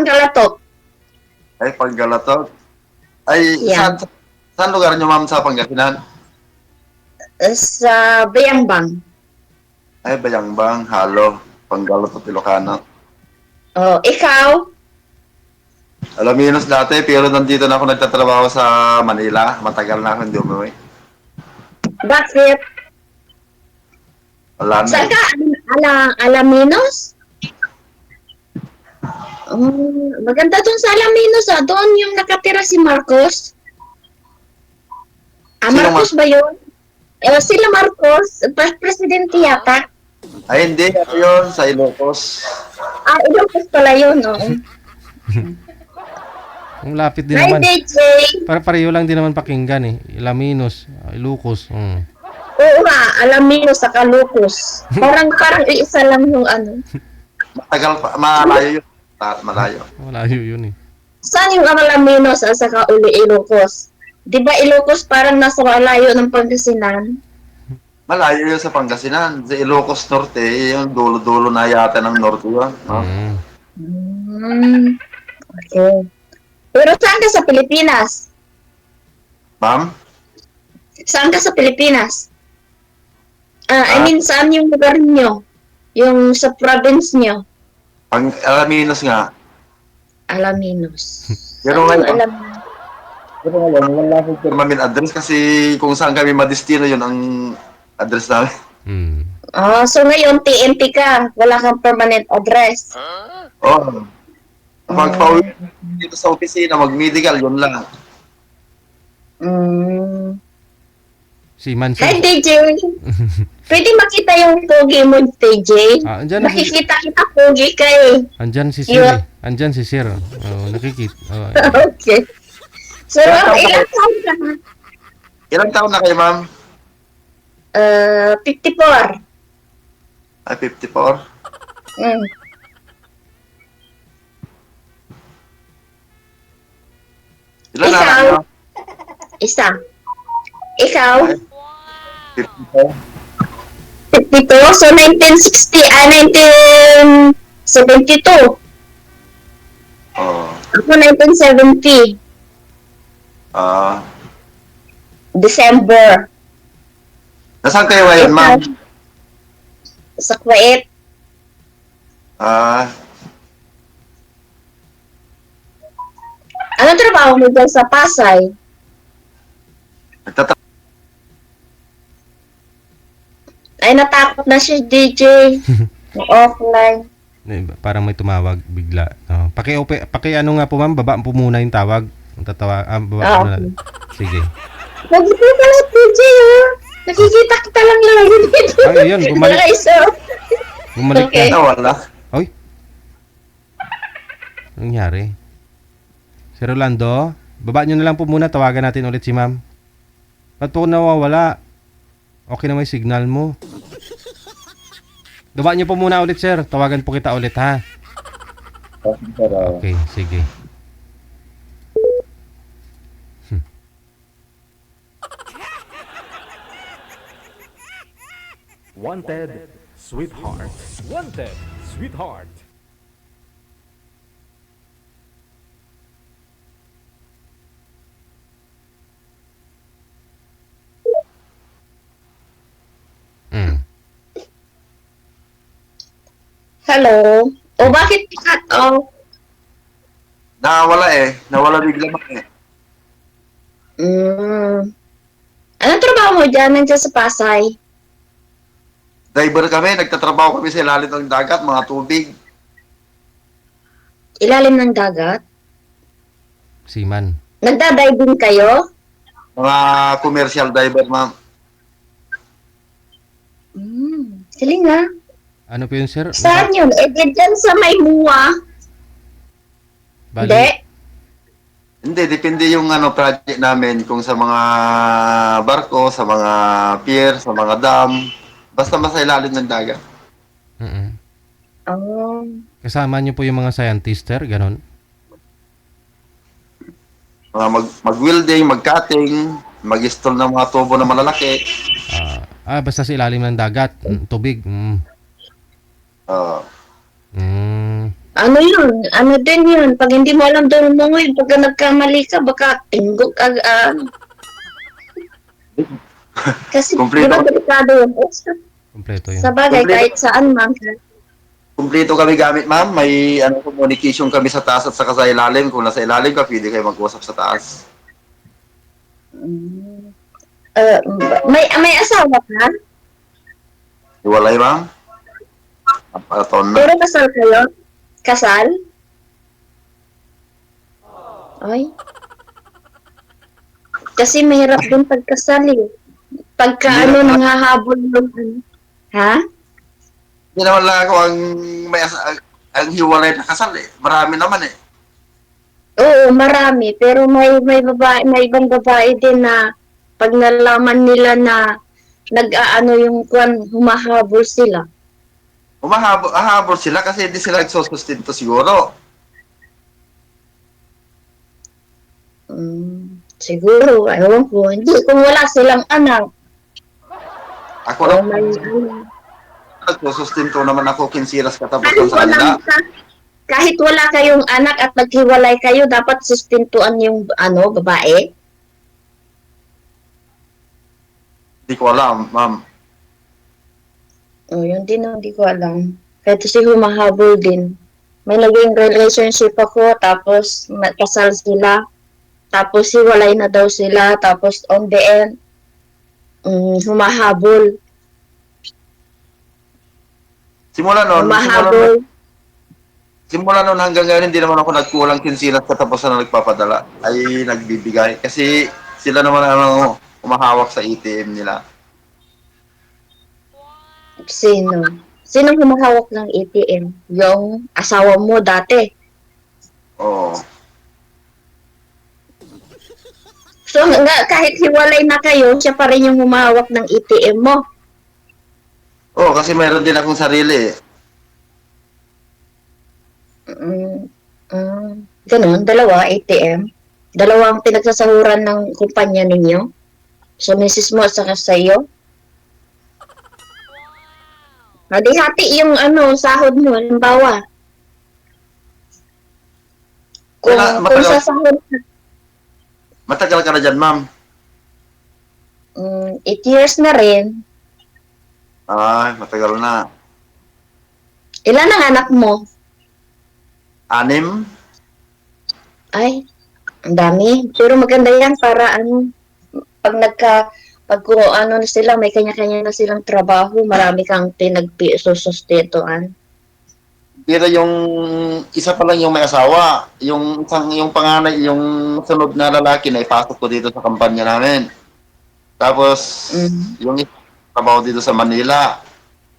Panggalatok. Ay, Panggalatok. Ay, Yan. saan lugar niyo, ma'am, sa Pangasinan? Sa Bayambang. Ay, Bayangbang, Halo, Panggalatok, Ilocano. Oh, ikaw? Alaminos dati, pero nandito na ako nagtatrabaho sa Manila. Matagal na ako hindi umuwi. Bakit? Wala na Saan eh. ka? Alaminos? Maganda dun sa Alaminos, ah. Doon yung nakatira si Marcos. Sino Marcos ba yun? Sila Marcos, presidente yata. Ay, hindi. Ano yun? Sa Ilocos. Ilocos pala yun, oo. Ang lapit din Hi, naman. DJ. Pareho lang din naman pakinggan eh. Ilaminos, Ilocos. Oo nga, Alaminos sa Calocos. Parang iisa lang yung ano. Matagal pa. Malayo yun. Malayo. Malayo yun eh. Saan yung Alaminos at saka Ilocos? Di ba Ilocos parang nasa malayo ng Pangasinan? Malayo yun sa Pangasinan. Sa Ilocos Norte, yung dulo-dulo na yata ng Norte yun. No? Okay. Pero saan ka sa Pilipinas? Ma'am? Saan ka sa Pilipinas? I mean, saan yung lugar nyo? Yung sa province nyo? Alaminos nga. Alaminos. Pero Saan ngayon, Alaminos? pero ngayon, wala akong permanent address kasi kung saan kami madestino yun ang address namin. So ngayon, TNT ka. Wala kang permanent address. Oo. Pag pauwi dito sa opisina, mag-medical, yun lang. Si Man Hi, Sir. DJ. Pwede makita yung pogi mo, DJ. Andyan na si, Nakikita kita pogi ka eh. andyan si Sir eh. Andyan si Sir. Nakikita. Okay. So, ilang taon ka na? Ilang taon na kayo, ma'am? 54. Ay, 54. Ilan na Ikaw? kayo? Isa. Ikaw? 54. 52? So, 1972. Oo. Ako 1970. December. Nasaan kayo ngayon, ma'am? Sa Kuwait. Anong trabaho mo dyan sa Pasay? Ay, natakot na si DJ. Offline. Parang may tumawag bigla. Paki ano nga po ma'am, baba po muna yung tawag. Baba muna. Sige. Huwag po pala, DJ, oh. Nakikita kita lang lagi dito. Ay, yun, bumalik. Bumalik Okay. na. Wala. Oy. Anong nangyari? Sir Rolando, baba nyo na lang po muna, tawagan natin ulit si ma'am. Ba't po nawawala? Okay na may signal mo. Baba nyo po muna ulit, sir. Tawagan po kita ulit, ha? Okay, sige. Wanted, sweetheart. Wanted, sweetheart. Hello? O bakit cut off? Nawala eh. Nawala bigla man eh. Anong trabaho mo dyan? Nandiyan sa Pasay? Diver kami. Nagtatrabaho kami sa ilalim ng dagat, mga tubig. Ilalim ng dagat? Seaman. Nagda-diving kayo? Mga commercial diver, ma'am. Galing nga. Ano po yun, sir? Saan yun? Dyan sa may muwa. Hindi? Hindi, depende yung project namin kung sa mga barko, sa mga pier, sa mga dam. Basta sa ilalim ng dagat. Kasama niyo po yung mga scientist, sir? Ganon? Mga mag-welding, mag-cutting, mag-install ng mga tubo na malalaki. Basta sa ilalim ng dagat. Tubig. Ano yun? Ano din yun? Pag hindi mo alam doon mo yun, pag nagkamali ka, baka tinggok kasi, di Kumpleto, ba delikado yun? Kompleto Sa yun. bagay, kumpleto, kahit saan, ma'am. kumpleto kami gamit, ma'am. May ano, communication kami sa taas at saka sa ilalim. Kung nasa ilalim ka, pwede kayo mag-usap sa taas. Mm. May asawa ka? Iwalay, ma'am. Aparaton na. Pero kasal kayo? Kasal? Ay. Kasi mahirap din pagkasal eh. Pagka Mahirap na. nanghahabol yung ano. Ha? Hindi naman lang ako ang ang hiwalay na kasal eh. Marami naman eh. Oo, marami. Pero may babae, may ibang babae din na pag nalaman nila na nag-aano yung kwan, humahabol sila. Ahabol sila kasi hindi sila nagsusustento siguro. Siguro, ewan ko. Hindi, kung wala silang anak. Ako O na, may ano. nagsusustento naman ako kinsiras Kahit katapusan sa wala, kanila. kahit wala kayong anak at naghiwalay kayo, dapat sustentuan yung babae. Hindi ko alam, ma'am. Yun din ang hindi ko alam. Kahit kasi humahabol din. May naging relationship ako, tapos kasal sila, tapos hiwalay na daw sila, tapos on the end, humahabol. Humahabol. Simula noon hanggang ngayon, hindi naman ako nagkulang kinsilas katapusan na nagpapadala. Ay nagbibigay. Kasi sila naman ano, umahawak sa ATM nila. Sino? Sino humahawak ng ATM? Yung asawa mo dati. Oo. So, kahit hiwalay na kayo, siya pa rin yung humahawak ng ATM mo. Oo, kasi mayroon din akong sarili eh. Ganun, dalawa, ATM. Dalawang pinagsasahuran ng kumpanya ninyo. So, misis mo at saka sa iyo. Hati-hati yung sahod mo, halimbawa. Kung, Wala, kung sa sahod ka, Matagal ka na dyan, ma'am. 8 years na rin. Ay, matagal na. Ilan ang anak mo? 6? Ay, ang dami. Pero maganda yan para pag kung na sila, may kanya-kanya na silang trabaho, marami kang pinagsusustentuan. Pero yung isa pa lang yung may asawa. Yung panganay, yung sunod na lalaki na ipasok ko dito sa kampanya namin. Tapos, yung isa trabaho dito sa Manila,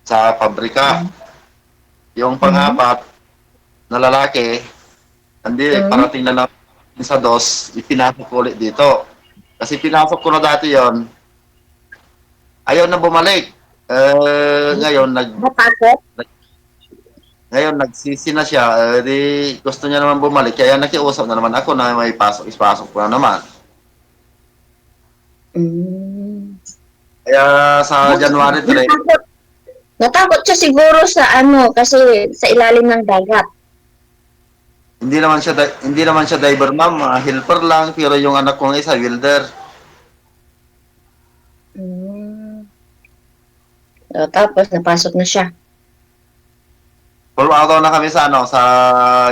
sa pabrika. Yung pang-apat na lalaki, hindi, parating na lang sa 2, ipinasok ko ulit dito. Kasi pinasok ko na dati yon, ayaw na bumalik. Ngayon, Matakot? nagsisi na siya. Di, gusto niya naman bumalik. Kaya nakiusap na naman ako na may ipasok ko na naman. Kaya sa January 3, Natakot siya siguro sa kasi sa ilalim ng dagat. hindi naman siya diver, ma'am. Helper lang, pero yung anak kong isa, welder. Tapos napasok na siya. Full araw na kami sa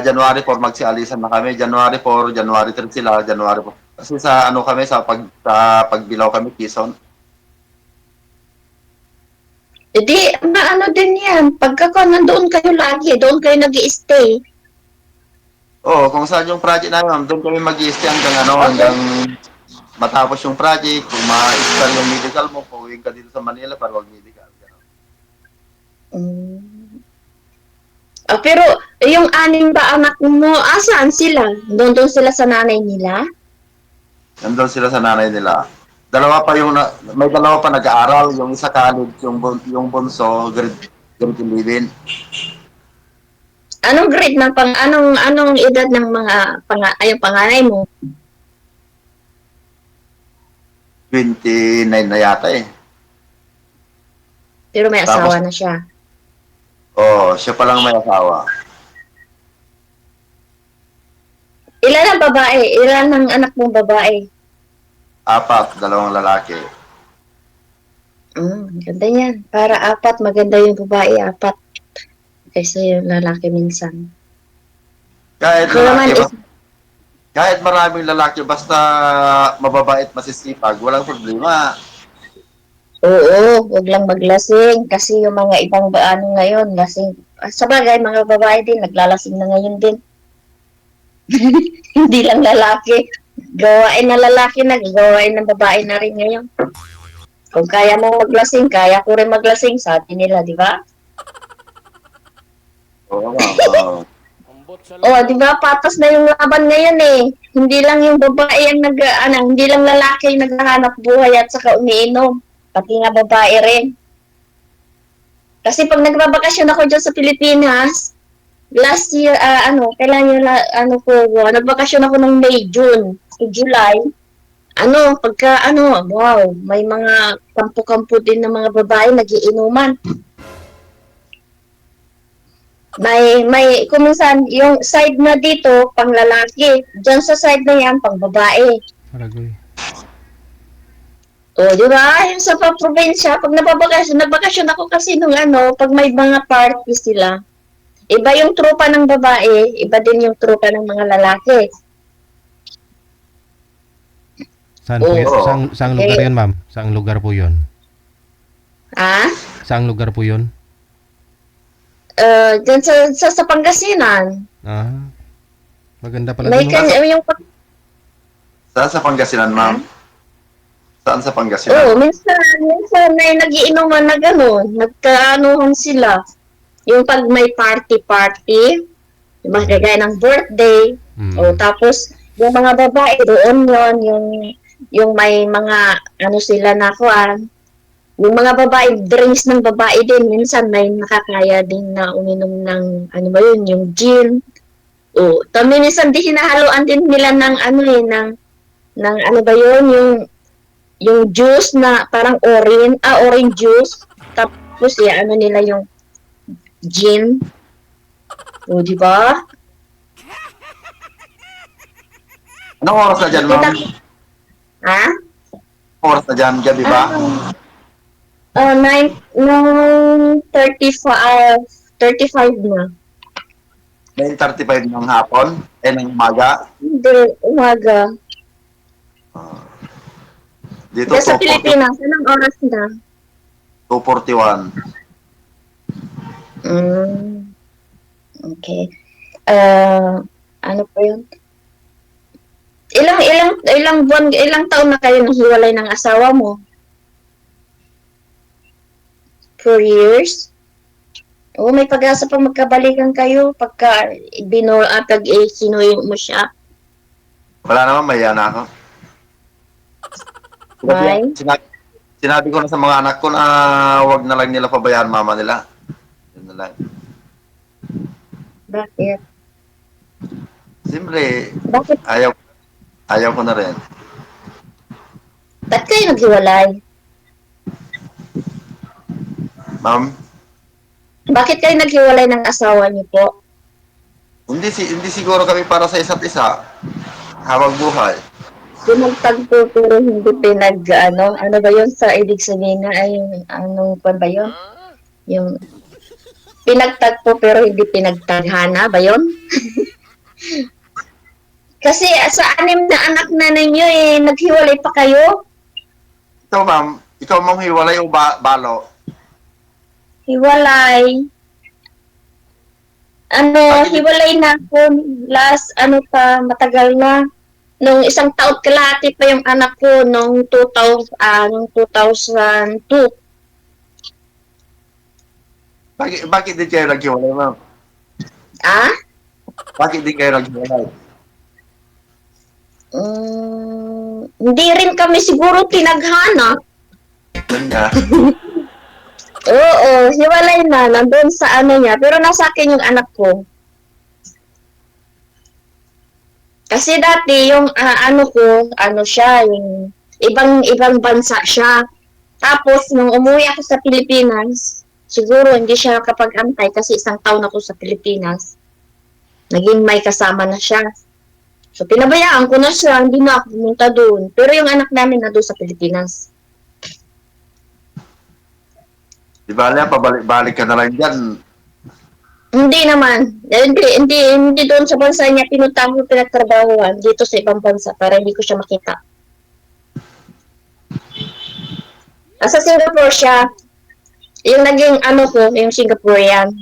January 4 magsialisan na kami. January 4, January 3 sila, January 4. Kasi sa kami sa pagbilaw kami Quezon. Hindi, din yan. Pagka nandoon kayo lagi, doon kayo nag-i-stay. Oo, kung saan yung project namin, doon kami mag-i-stay hanggang matapos yung project. Kung ma-start yung medical mo, pauwiin ka dito sa Manila para mag-medical. Pero yung 6 ba anak mo, saan sila? Doon sila sa nanay nila? Nandun sila sa nanay nila. May dalawa pa nag-aaral, yung isa college, yung bunso, grade 11. Anong grade ng anong edad ng mga yung panganay mo? 29 na yata eh. Pero may asawa na siya. Oo, siya palang may asawa. babae? Ilan ang anak mong babae? 4, 2 lalaki. Ganda yan. Para 4, maganda yung babae, 4. Kaysa yung lalaki minsan. Kahit Ako naman lalaki, is, kahit maraming lalaki, basta mababait, masisipag, walang problema. oo, huwag lang maglasing. Kasi yung mga ibang ano ngayon, lasing. Sa bagay, mga babae din, naglalasing na ngayon din. Hindi lang lalaki. Gawain na lalaki na, gawain ng babae na rin ngayon. Kung kaya mo maglasing, kaya ko rin maglasing, sabi nila, di ba? Oo, ma'am. Oh, di ba? Patas na yung laban ngayon eh. Hindi lang yung babae ang hindi lang lalaki yung naghahanap buhay at saka umiinom. Pati nga babae rin. Kasi pag nagbabakasyon ako dyan sa Pilipinas, last year, kailan yung, nagbakasyon ako ng May, June, July, wow, may mga kampo-kampo din ng mga babae nagiinuman. May kuminsan, yung side na dito, pang lalaki. Diyan sa side na yan, pang babae. Paragoy. O, di ba? Yung sa probinsya, pag nagbakasyon ako kasi nung pag may mga party sila, iba yung tropa ng babae, iba din yung tropa ng mga lalaki. Saan po yun? Oo. Saang lugar yun, ma'am? Saang lugar po yun? Ah? Saang lugar po yun? Diyan sa Pangasinan. Ah, maganda pala May dun, no? yung Saan sa Pangasinan, ma'am? Saan sa Pangasinan? Oo, minsan may nagiinuman na gano'n. Nagkaanuhan sila. Yung pag may party, yung mga kagaya ng birthday, o tapos yung mga babae doon yung may mga sila na kuan. Yung mga babae, drinks ng babae din, minsan may nakakaya din na uminom ng, yung gin. O, minsan di hinahaluan din nila ng yung juice na parang orange juice. Tapos, nila yung gin. O, di ba? Anong oras na dyan, ma'am? Ha? Anong oras na dyan, gabi ba? 35 na. 9:35 ng hapon? Ng umaga? Hindi, umaga. Dito, Sa Pilipinas, anong oras na? 2:41. Okay. Ano po yun? Ilang taon na kayo nahiwalay ng asawa mo? 4 years? Oo, may pag-asa pa magkabalikan kayo pagka sinuyo mo siya. Wala naman, maya na ako. May? Sinabi ko na sa mga anak ko na wag na lang nila pabayaan mama nila. Yun na lang. Bakit? Siyempre, Bakit? ayaw ko na rin. Ba't kayo naghiwalay? Ma'am, Bakit kayo naghiwalay ng asawa niyo po? hindi siguro kami para sa isa't isa. Habang buhay. Pinagtagpo pero hindi ano ba yun sa ibig sabihin na ay kwan ba yun? Yung pinagtagpo pero hindi pinagtadhana ba yun? Kasi sa 6 na anak na ninyo naghiwalay pa kayo? Ikaw ma'am hiwalay o balo? Hiwalay. Hiwalay na ako last matagal na. Nung 1 taon kalahati pa yung anak ko nung 2002. Bakit din kayo naghiwalay, ma'am? Ah? Bakit din kayo naghiwalay? Hindi rin kami siguro tinaghana. Yun nga. Oo, hiwalay na. Nandun sa niya. Pero nasa akin yung anak ko. Kasi dati yung siya, yung ibang bansa siya. Tapos nung umuwi ako sa Pilipinas, siguro hindi siya kapag-antay kasi 1 taon ako sa Pilipinas. Naging may kasama na siya. So, pinabayaan ko na siya, hindi na ako pumunta doon. Pero yung anak namin na doon sa Pilipinas. Di ba, pabalik-balik ka na lang dyan. Hindi naman. Hindi doon sa bansa niya pinuntahan ko pinagtrabahuan dito sa ibang bansa para hindi ko siya makita. Sa Singapore siya, yung naging ano ko, yung Singaporean.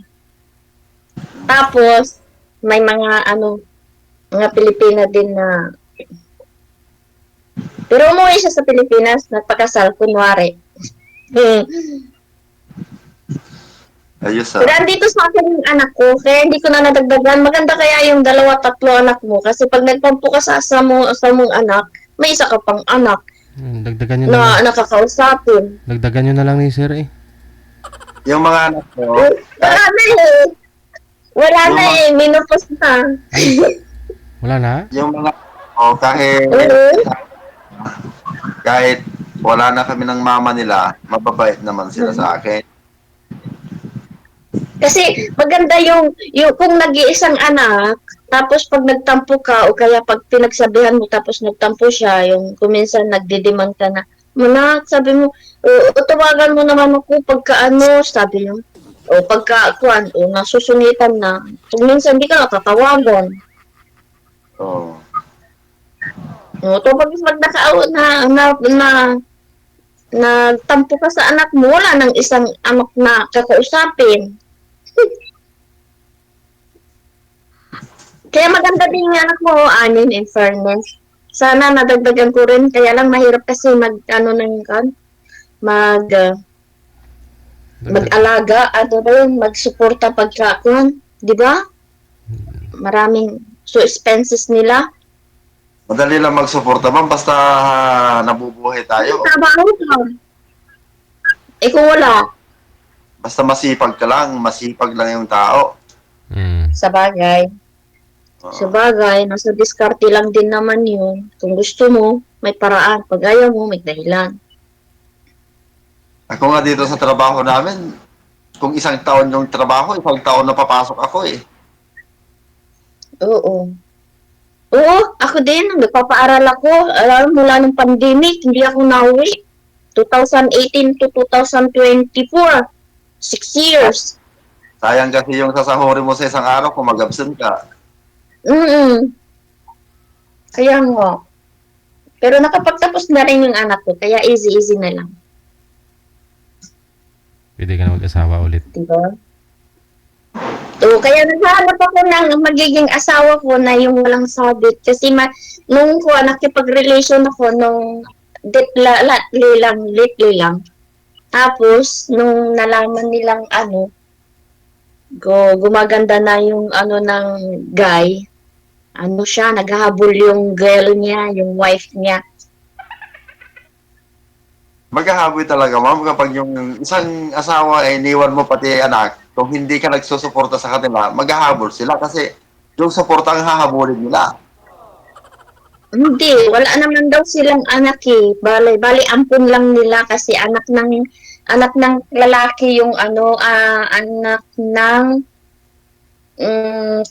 Tapos, may mga Pilipina din na pero umuwi siya sa Pilipinas, nagpakasal, kunwari. Ayos Pero andito sa akin yung anak ko, kaya hindi ko na nadagdagan. Maganda kaya yung 2-3 anak mo. Kasi pag nagpampu ka sa mong anak, may isa ka pang anak Dagdagan nyo na lang. na nakakausapin. Dagdagan nyo na lang ni sir eh. Yung mga anak ko, Wala na eh. Wala na eh. Minupos na. Wala na? yung mga kahit Oo. kahit wala na kami ng mama nila, mababait naman sila sa akin. Kasi maganda yung kung nag-iisang anak, tapos pag nagtampo ka, o kaya pag pinagsabihan mo, tapos nagtampo siya, yung kuminsan nagdidemand ka na, Manak, sabi mo, tawagan mo naman ako pagka sabi mo, o pagka, nasusungitan na, kung minsan di ka natatawagan. So, No, to pag nagtampo ka sa anak mo, wala nang isang anak na kakausapin. Kaya maganda din yung anak mo, Anin, in fairness. Sana nadagdagan ko rin, kaya lang mahirap kasi mag-alaga, magsuporta pagkakuan, di ba? Maraming expenses nila. madali lang magsuporta man basta nabubuhay tayo. Trabaho ka. Kung wala, Basta masipag lang yung tao. sa bagay. Sa bagay, nasa diskarte lang din naman yun. Kung gusto mo, may paraan. Pag ayaw mo, may dahilan. Ako nga dito sa trabaho namin, kung 1 taon yung trabaho, 1 taon na papasok ako eh. Oo. Oo, ako din. Nagpapaaral ako. Alam, mula ng pandemic, hindi ako nauwi. 2018 to 2024. 6 years. Sayang kasi yung sasahurin mo sa isang araw kung mag-absent ka. Kaya nga. Pero nakapagtapos na rin yung anak ko, kaya easy-easy na lang. Pwede ka na mag-asawa ulit. Diba? Kaya naghahanap ako ng magiging asawa ko na yung walang sabit. Kasi nung nakipag-relation ako nung lately lang. Tapos, nung nalaman nilang gumaganda na yung ng guy, naghahabol yung girl niya, yung wife niya. Maghahaboy talaga, ma'am, kapag yung isang asawa ay iniwan mo pati anak, kung hindi ka nagsusuporta sa kanila, maghahabol sila kasi yung suporta ang hahabulin nila. Hindi, wala naman daw silang anak eh. Bali ampun lang nila kasi anak ng lalaki yung anak ng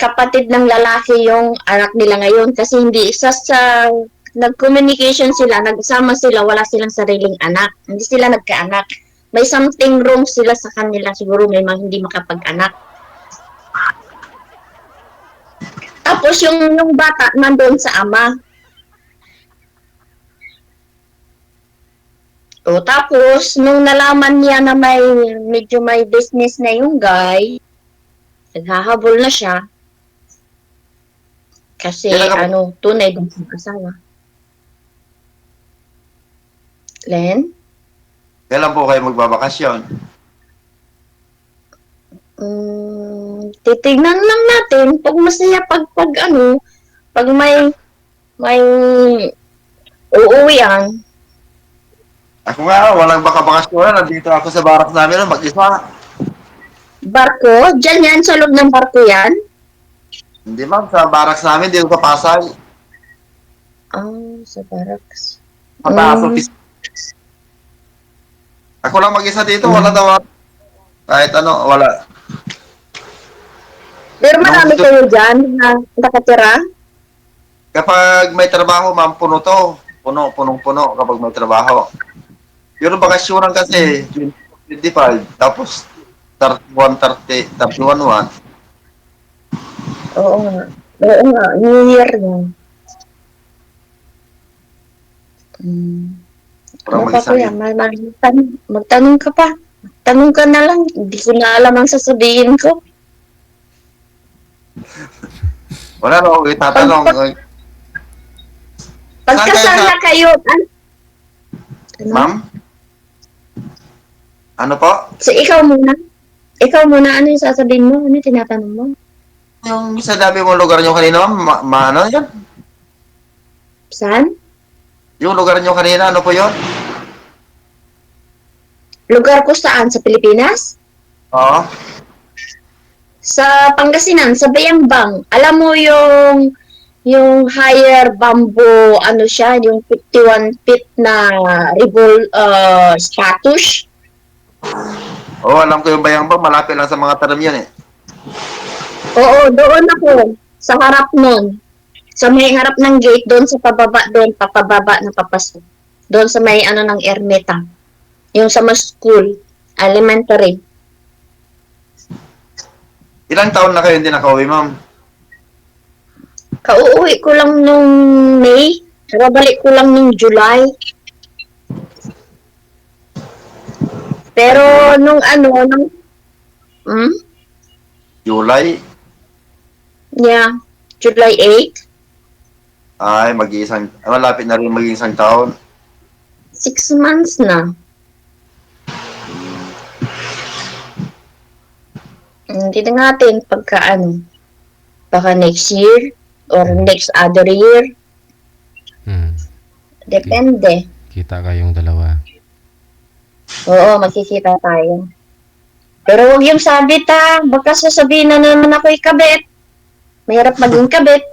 kapatid ng lalaki yung anak nila ngayon kasi hindi isa sa nag-communication sila, nagsama sila, wala silang sariling anak. Hindi sila nagkaanak. May something wrong sila sa kanila. Siguro may hindi makapag-anak. Tapos yung bata nandun sa ama. Tapos, nung nalaman niya na medyo may business na yung guy, naghahabol na siya. Kasi, tunay din sa asawa. Len? Kailan po kayo magbabakasyon? Titignan lang natin pag masaya pag may uuwian. Ako nga, walang bakasyon. Nandito ako sa barak namin mag-isa. Barko? Diyan yan, sa loob ng barko yan? Hindi ma'am, sa baraks namin, dito sa Pasay. Sa barracks. Sa taas office. Ako lang mag-isa dito, wala daw. Kahit wala. Pero marami kayo dyan na nakatira? Kapag may trabaho, ma'am, puno to. Puno, punong-puno kapag may trabaho. Pero bakasyonan kasi, 25, tapos 31, 30, 31, 1. Oo nga. Oo nga. New Year nga. Parang Ano pa mag-isang kuya? Magtanong ka pa. Tanong ka na lang. Hindi ko na alam ang sasabihin ko. Wala na ako itatanong. Pagkasal na kayo, ano? Ma'am? Ano po? So, ikaw muna. Ikaw muna, ano yung sasabihin mo? Ano yung tinatanong mo? Yung sinabi mo lugar nyo kanina, ma'am, ano yan? Saan? Yung lugar nyo kanina, ano po yun? Lugar ko saan? Sa Pilipinas? Oo. Sa Pangasinan, sa Bayambang. Alam mo yung higher bamboo, ano siya, yung 51 feet na status. Oo, alam ko yung Bayambang, malapit lang sa mga tanim yan eh. Oo, doon ako. Sa harap nun. Sa may harap ng gate, doon sa pababa, doon, papababa na papasok. Doon sa may ano ng Ermita. Yung sa mas school, elementary. Ilang taon na kayo hindi nakauwi, ma'am? Kauuwi ko lang nung May. Nakabalik ko lang nung July. Pero nung July? yeah, July 8, Ay, malapit na rin maging isang taon. 6 months na. Hindi na natin pagka baka next year or next other year. Depende. Kita kayong dalawa. Oo, magkikita tayo. Pero huwag yung sabit baka sasabihin na naman ako ikabit. Mahirap maging kabit.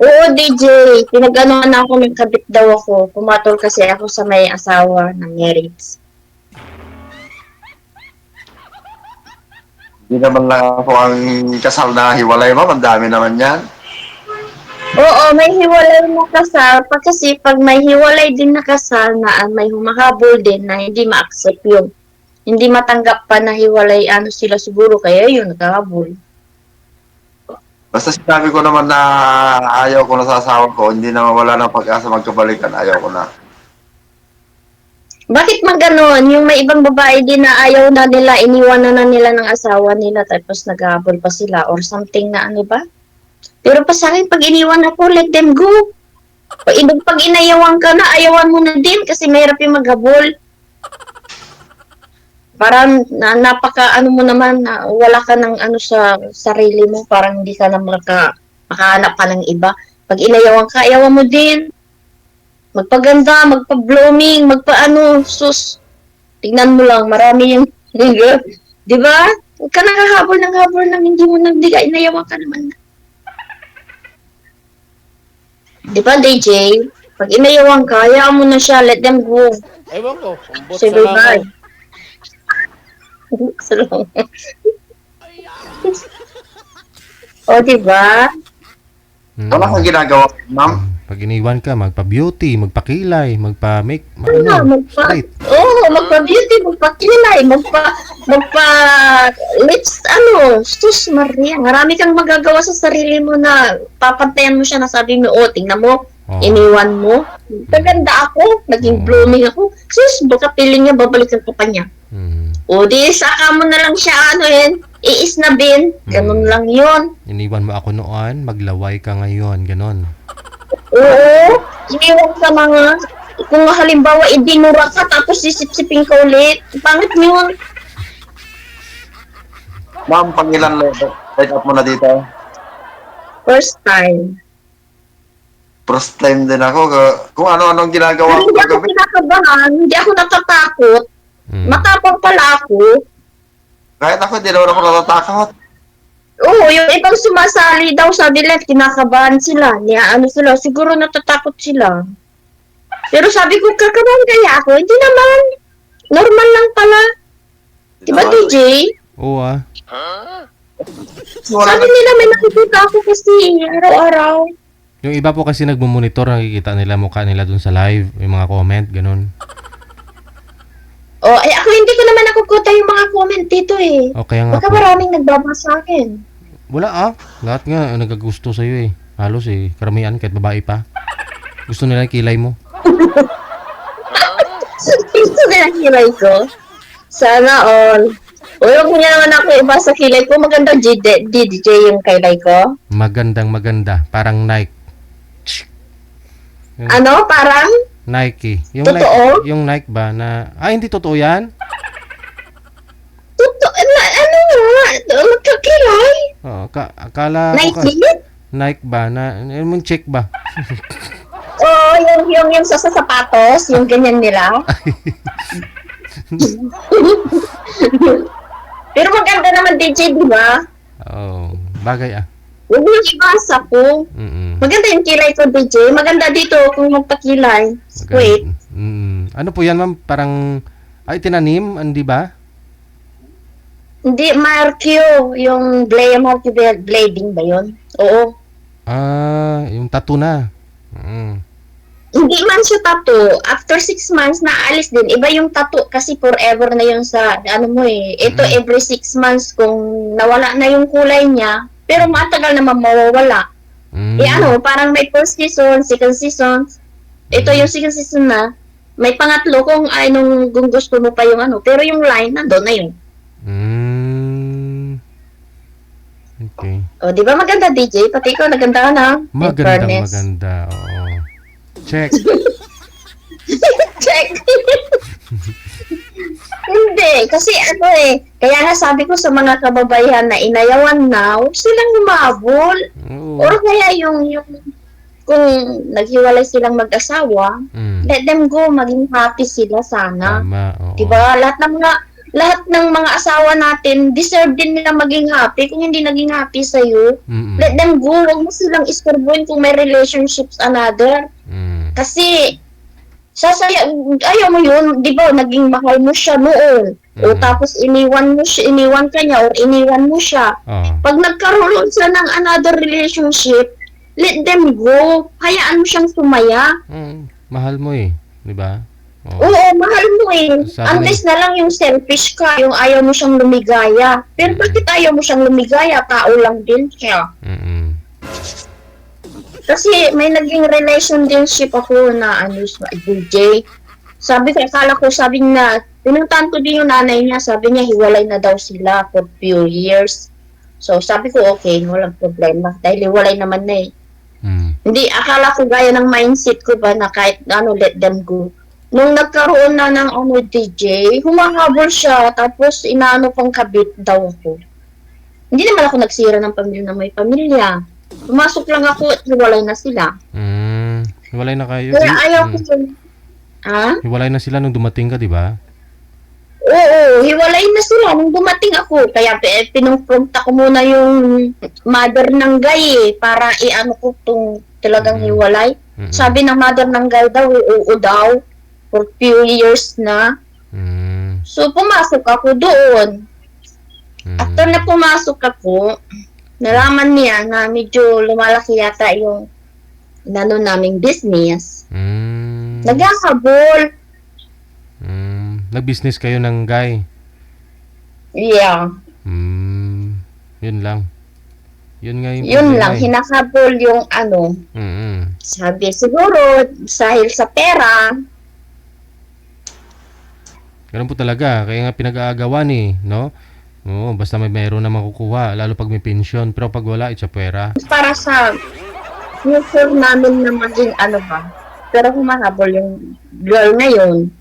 Oo, DJ. Pinag-anoan na ako ng kabit daw ako. Pumatol kasi ako sa may asawa ng marriage. Hindi naman lang ako ang kasal na hiwalay, ma'am. Ang dami naman yan. Oo, may hiwalay na kasal. Kasi pag may hiwalay din na kasal na may humahabol din na hindi ma-accept yung hindi matanggap pa na hiwalay sila siguro kaya yun naghahabol. Basta sinabi ko naman na ayaw ko na sa asawa ko, hindi naman wala ng pag-asa magkabalikan, ayaw ko na. Bakit man ganon? Yung may ibang babae din na ayaw na nila, iniwan na nila ng asawa nila tapos naghahabol pa sila or something na ba? Pero pa sa akin, pag iniwan ako, let them go. Pag inayawan ka na, ayawan mo na din kasi mahirap yung maghabol. Parang napaka mo naman, wala ka ng sa sarili mo, parang hindi ka na makahanap ka ng iba. Pag inayawan ka, ayawan mo din. Magpaganda, magpa-blooming, sus. Tignan mo lang, marami yung, di ba? Huwag ka nakahabol ng habol nang hindi mo nabigay, inayawan ka naman. Di ba, DJ? Pag inayawan ka, hayaan mo na siya, let them go. Ewan ko, umbot Say sa langaw. bye-bye. Salamat. O, di ba? Wala kang ginagawa, ma'am. Pag iniwan ka, magpa-beauty, magpa-kilay, magpa-make, straight. Magpa-beauty, magpa-kilay, let's, sus Maria, marami kang magagawa sa sarili mo na papantayan mo siya na sabi mo, tingnan mo, iniwan mo. Kaganda ako, naging blooming ako. Sus, baka piling niya, babalikan ko pa niya. O, di, saka mo na lang siya, iisnabin. Ganun lang yun. Iniwan mo ako noon, maglaway ka ngayon, ganon. Oo, iniwan ka kung halimbawa, ibinura ka, tapos sisip-sipin ka ulit. Pangit yun. Ma'am, pangilan light up mo na dito. First time. First time din ako. Kung ano-anong ginagawa Pero ko hindi ako kagabi. kinakabahan, hindi ako natatakot. Matapang pala ako. Kahit ako, hindi naman ako natatakot. Oo, yung ibang sumasali daw, sabi nila, kinakabahan sila. Sila, siguro natatakot sila. Pero sabi ko, kakabahan kaya ako? Hindi naman. Normal lang pala. Diba, DJ? Oo Sabi nila may nakikita ako kasi araw-araw. Yung iba po kasi nagmumonitor, nakikita nila mukha nila dun sa live, yung mga comment, ganun. Oh, eh ako hindi ko naman nakukuta yung mga comment dito eh. O kaya nga Baka po. maraming nagbabasa sa akin. Wala lahat nga nagagusto sa'yo eh. Halos eh, karamihan kahit babae pa. Gusto nila yung kilay mo. Gusto nila kilay ko. Sana all. Huwag mo niya naman ako iba sa kilay ko. Maganda DJ yung kilay ko. Maganda. Parang Nike. Ano? Parang? Nike. Yung Totoo? Nike, yung Nike ba na... hindi totoo yan? Totoo. Ano nga? Magkakilay? Oo, akala ko Nike? Nike ba na... Yung check ba? Oo, yung sa sapatos. Yung ganyan nila. Pero maganda naman DJ, di ba? Oo, bagay Huwag mo ibasa ko. Mm-mm. Maganda yung kilay ko, DJ. Maganda dito kung magpakilay. Wait. Ano po yan, ma'am? Parang... tinanim, hindi ba? Hindi, Marquio. Yung Marquio blading ba yun? Oo. Yung tattoo na. Hindi man siya tattoo. After 6 months, naalis din. Iba yung tattoo kasi forever na yun sa, ano mo eh. Ito every 6 months kung nawala na yung kulay niya, pero matagal naman mawawala. Parang may first season, second season. Ito yung second season na. May pangatlo kung kung gusto mo pa yung pero yung line, nandun na yun. Okay. O, di ba maganda, DJ? Pati ikaw, naganda ka na. Maganda. Oo. Check. Check. Hindi, kasi kaya nga sabi ko sa mga kababayan na inayawan na, huwag silang humabol. Oo. Or kaya yung kung naghiwalay silang mag-asawa, let them go, maging happy sila sana. Tama, oo. Diba? Lahat ng mga asawa natin, deserve din nila maging happy. Kung hindi naging happy sa'yo, let them go. Huwag mo silang istorbohin kung may relationships another. Kasi, ayaw mo yun, di ba, naging mahal mo siya noon. O tapos iniwan ka niya or iniwan mo siya. Pag nagkaroon siya ng another relationship, let them go. Hayaan mo siyang sumaya. Mahal mo eh, di ba? Oo, mahal mo eh. Unless na lang yung selfish ka, yung ayaw mo siyang lumigaya. Pero bakit ayaw mo siyang lumigaya? Tao lang din siya. Kasi may naging relationship ako na DJ. Sabi niya, pinuntahan ko din yung nanay niya, sabi niya hiwalay na daw sila for few years. So sabi ko okay, walang problema. Dahil hiwalay naman na eh. Hindi, akala ko gaya ng mindset ko ba na kahit let them go. Nung nagkaroon na ng DJ, humahabol siya, tapos inaano pang kabit daw ako. Hindi naman ako nagsira ng pamilya na may pamilya. Pumasok lang ako at hiwalay na sila. Hiwalay na kayo? Kaya ayaw ko yun. Hiwalay na sila nung dumating ka, di ba? Oo, hiwalay na sila nung dumating ako. Kaya pinungpunta ko muna yung mother ng guy para ko itong talagang hiwalay. Sabi ng mother ng guy daw, oo daw. For few years na. So, pumasok ako doon. After na pumasok ako, nalaman niya na medyo lumalaki yata yung naming business. Nagkakabol. Nag-business kayo ng guy? Yeah. Yun lang. Yun nga yung Yun lang, hinakabol yung Sabi, siguro, dahil sa pera. Ganun po talaga. Kaya nga pinag-aagawan no? Oo, basta meron na makukuha. Lalo pag may pension. Pero pag wala, it's a pera. Para sa future namin na maging ba. Pero humahabol yung girl na yun.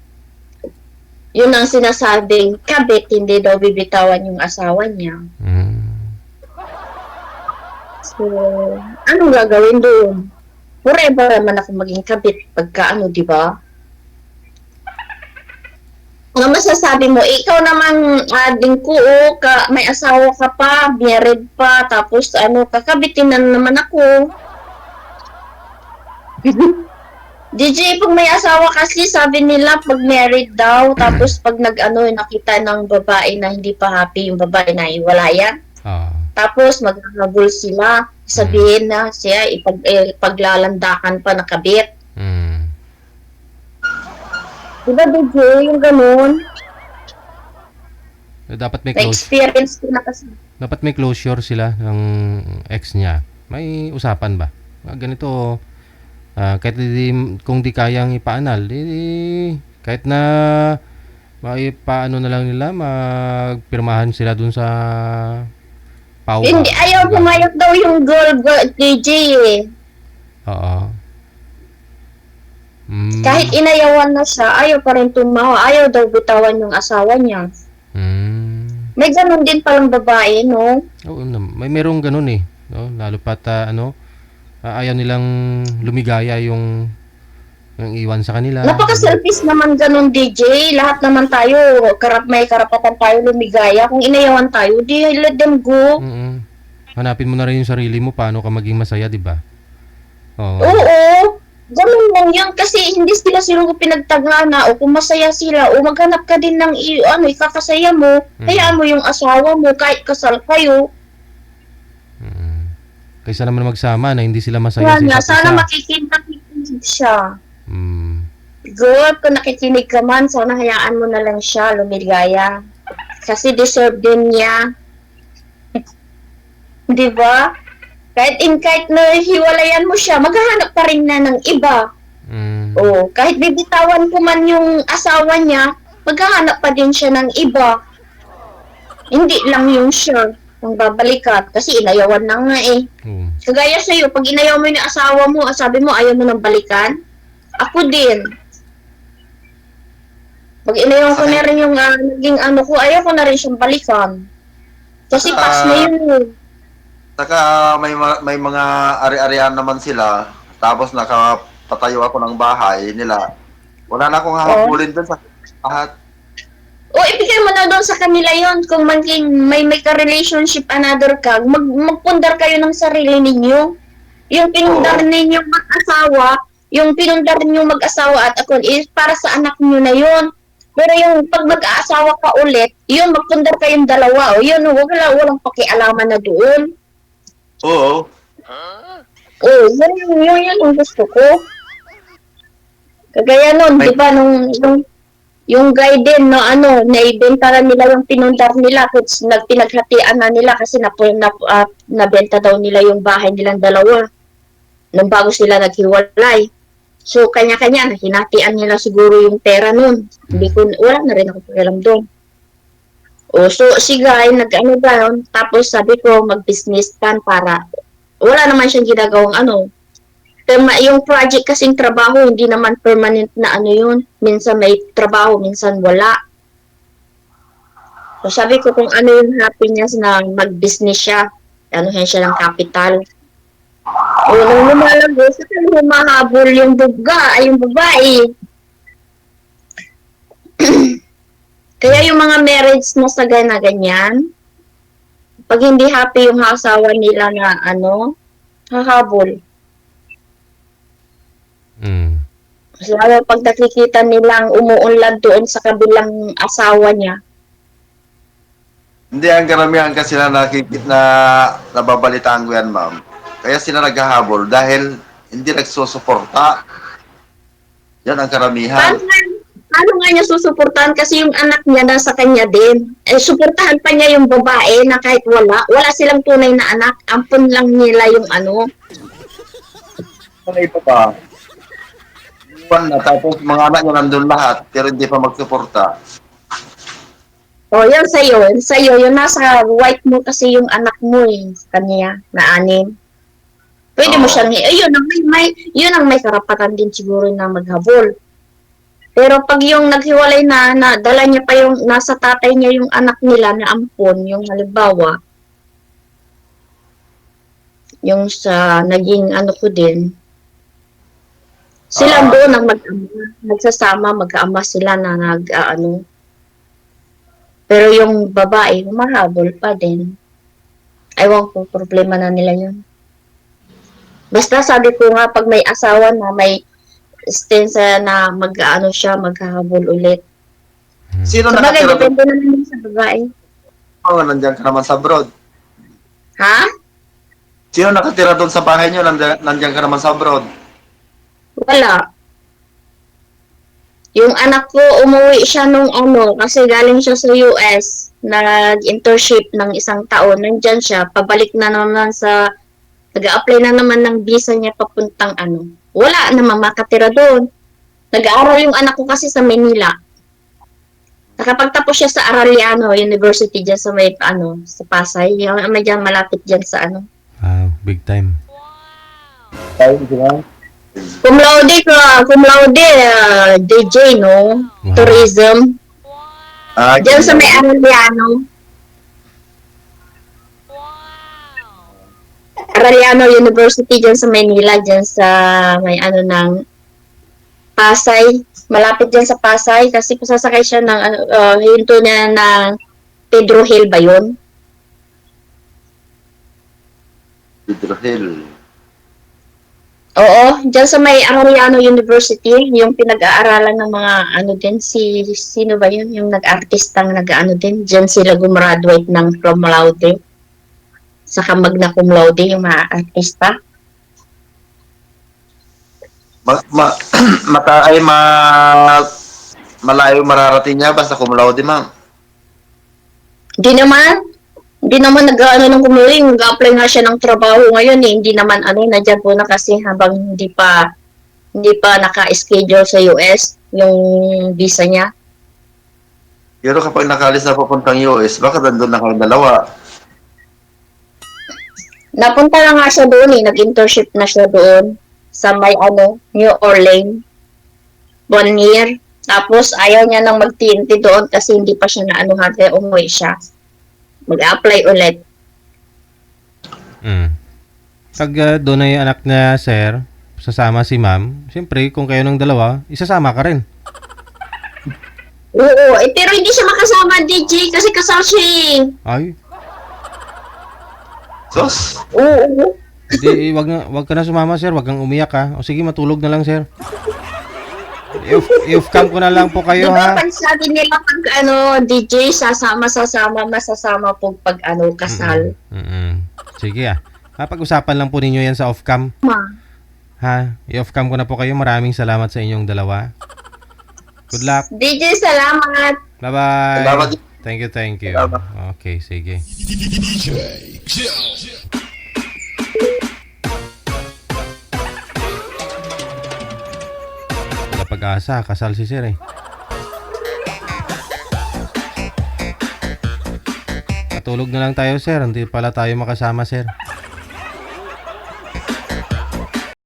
Yun ang sinasabing kabit, hindi daw bibitawan yung asawa niya. So, anong gagawin doon? Forever naman ako maging kabit pagka di ba? Ang masasabi mo, ikaw naman dingko, may asawa ka pa, married pa, tapos kakabitin na naman ako. DJ, pag may asawa kasi, sabi nila, pag married daw, tapos pag nakita ng babae na hindi pa happy, yung babae na iwalayan. Tapos maghahabol sila. Sabihin na siya ipaglalandakan pa nakabit. Mm. Diba, DJ? Yung ganun. Dapat may closure. Na-experience ko na kasi. Dapat may closure sila ng ex niya. May usapan ba? Ganito, kahit kung di kayang ipaanal, kahit na maipaano na lang nila, magpirmahan sila dun sa PAW. Hindi, ayaw pumayag daw yung girl, DJ eh. Oo. Mm. Kahit inayawan na siya, ayaw pa rin tumawa. Ayaw daw bitawan yung asawa niya. Mm. May ganun din palang babae, no? Oo, merong ganun eh. No? Lalo pat ayaw nilang lumigaya yung iwan sa kanila. Napaka-selfish naman ganun, DJ. Lahat naman tayo, may karapatan tayo lumigaya. Kung inayawan tayo, di let them go. Mm-mm. Hanapin mo na rin yung sarili mo, paano ka maging masaya, di ba? Oo. Oo. Ganun lang yan. Kasi hindi sila pinagtagana o kung masaya sila o maghanap ka din ng ikakasaya mo. Hayaan mo yung asawa mo kahit kasal kayo. Kaysa naman magsama na hindi sila masaya Yan sa nga, isa't sana isa. makikinig siya. Mm. Good, kung nakikinig ka man, sana hayaan mo na lang siya lumigaya. Kasi deserve din niya. Di ba? Kahit na hiwalayan mo siya, maghahanap pa rin na ng iba. Mm. O, kahit bibitawan ko man yung asawa niya, maghahanap pa din siya ng iba. Hindi lang yung siya ang babalikan. Kasi inayawan na nga eh. Oo. Kagaya sa'yo, pag inayaw mo yung asawa mo, sabi mo ayaw mo nang balikan, ako din. Pag inayaw ko na rin yung naging ko, ayaw ko na rin siyang balikan. Kasi pas na yun eh. Saka may mga ari-arian naman sila. Tapos nakapatayo ako ng bahay nila. Wala na akong hahabulin dun sa lahat. O, ibigay mo na doon sa kanila yon. Kung may ka-relationship another ka, magpundar kayo ng sarili ninyo. Yung pinundar ninyong mag-asawa, yung pinundar ninyong mag-asawa at ako is para sa anak niyo na yon. Pero yung pag mag-aasawa ka ulit, yun, magpundar kayong dalawa. O yun, walang pakialaman na doon. Oo. Yun yung gusto ko. Kagaya nun, di ba, yung guy din, naibenta na nila yung pinundar nila, pinaghatian na nila kasi nabenta daw nila yung bahay nilang dalawa nung bago sila naghiwalay. So, kanya-kanya, hinatian nila siguro yung pera nun. Wala na rin ako pakialam doon. So, si guy, tapos sabi ko, mag-business plan para, wala naman siyang ginagawang Pero yung project kasing trabaho, hindi naman permanent na yun. Minsan may trabaho, minsan wala. So, sabi ko kung yung happiness na mag-business siya, siya ng capital. Nung lumalago, sa humahabol yung babae. Kaya yung mga marriage na sa ganyan, pag hindi happy yung asawa nila na hahabol. Mm. Lalo pag nakikita nilang umuunlad doon sa kabilang asawa niya. Hindi, ang karamihan kasi na nababalitaan ko yan, ma'am. Kaya sila naghahabol dahil hindi nagsusuporta. Yan ang karamihan. Paano nga niya susuportahan kasi yung anak niya nasa kanya din. Suportahan pa niya yung babae na kahit wala silang tunay na anak. Ampun lang nila yung Ano ito pa? Na, tapos mga anak niya nandun lahat, pero hindi pa magsuporta. yan sa'yo. Yung nasa white mo kasi yung anak mo kanya na 6. Pwede mo siyang, yun ang may karapatan din siguro na maghabol. Pero pag yung naghiwalay na dala niya pa yung nasa tatay niya yung anak nila na ampon, yung halimbawa, yung sa naging ko din, sila doon ang nagsasama, mag-aama sila na Pero yung babae, humahabol pa din. Ewan ko, problema na nila yun. Basta sabi ko nga, pag may asawa na may stance na maghahabol ulit. Sino Sabagay, nakatira? depende naman sa babae. Nandiyan ka naman sa abroad. Ha? Sino nakatira doon sa bahay nyo? Nandiyan ka naman sa abroad. Wala. Yung anak ko, umuwi siya nung kasi galing siya sa US, nag-internship ng 1 taon, nandyan siya, pabalik na naman nag-a-apply na naman ng visa niya papuntang Wala naman makatira doon. Nag-aaral yung anak ko kasi sa Manila. Nakapagtapos siya sa Arellano University dyan sa may, sa Pasay. Yung may dyan, malapit dyan sa Wow, big time. Cum laude, DJ, no? Wow. Tourism. Diyan sa may Arellano. Arellano University dyan sa Manila, dyan sa may ng Pasay. Malapit dyan sa Pasay kasi pasasakay siya ng hinto niya ng Pedro Hill ba yun? Pedro Hill. Oo, dyan sa may Arellano University, yung pinag-aaralan ng mga din, sino ba yun? Yung nag-artistang din, dyan sila gumraduate ng cum laude. Saka magna cum laude yung mga artista. Malayo mararating niya basta cum laude, ma'am. Di naman ng cum laude, nag-apply nga siya ng trabaho ngayon eh. Hindi naman nandiyan po na kasi habang hindi pa naka-schedule sa US yung visa niya. Pero kapag nakalis na papuntang US, baka nandun na kayong dalawa. Napunta na nga siya doon eh, nag-internship na siya doon sa may New Orleans. 1 year. Tapos ayaw niya nang mag-TNT doon kasi hindi pa siya kaya umuwi siya. Mag-apply ulit. Pag doon ay anak na sir, sasama si ma'am, siyempre kung kayo ng dalawa, isasama ka rin. Oo, pero hindi siya makasama, DJ, kasi kasal siya eh. Ay, Sos? Oo. di, wag ka na sumama sir, wag kang umiyak ha. O sige, matulog na lang sir. I-off-cam ko na lang po kayo Diba, ha. pag sabi nila pag DJ, masasama po pag kasal. Sige pag-usapan lang po ninyo yan sa off-cam. Ha? I-off-cam ko na po kayo. Maraming salamat sa inyong dalawa. Good luck. DJ, salamat. Bye-bye. Salamat. Thank you. Salamat. Okay, sige. Wala pag-asa. Kasal si sir eh. Matulog na lang tayo sir. Hindi pala tayo makasama sir.